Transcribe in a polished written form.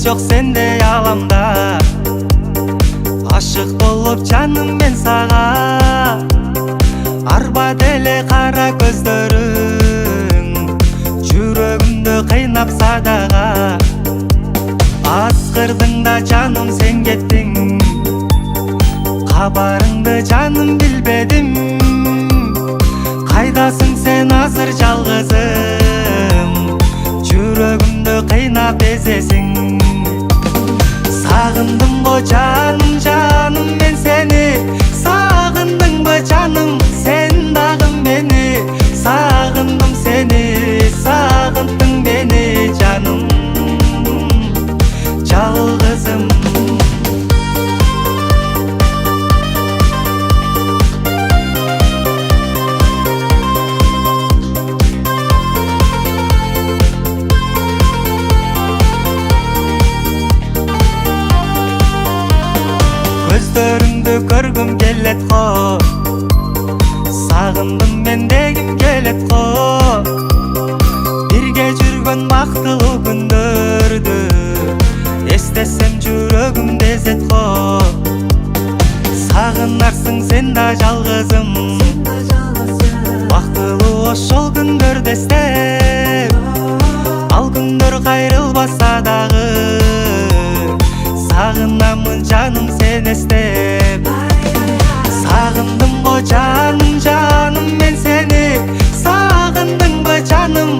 жок сендей аламда. Ашык болуп жаным мен сага, арбады эле кара көздөрүң, жүрөгүмдү кыйнап садага. Аскырдың да жаным сен кеттиң, кабарыңды жаным билбедим. Кайдасың сен азыр жалгызым, жүрөгүмдү кыйнап эзесиң. Сагындымбы жаным, жаным мен сени, сагындыңбы жаным сен дагы мени. Сагындым сени, сагындың мени жаным, жалгызым. Көздөрүңдү көргүм келет го, сагындым мен дегим келет го. Бирге жүргөн бактылуу күндөрдү эстесем жүрөгүм дезет го. Сагынарсың сен да жалгызым, бактылуу ошол күндөрдү эстеп. Ал күндөр кайрылбаса дагы, сагынамын жаным сен эстеп. Сагындым го жаным, жаным мен сени, сагындыңбы жаным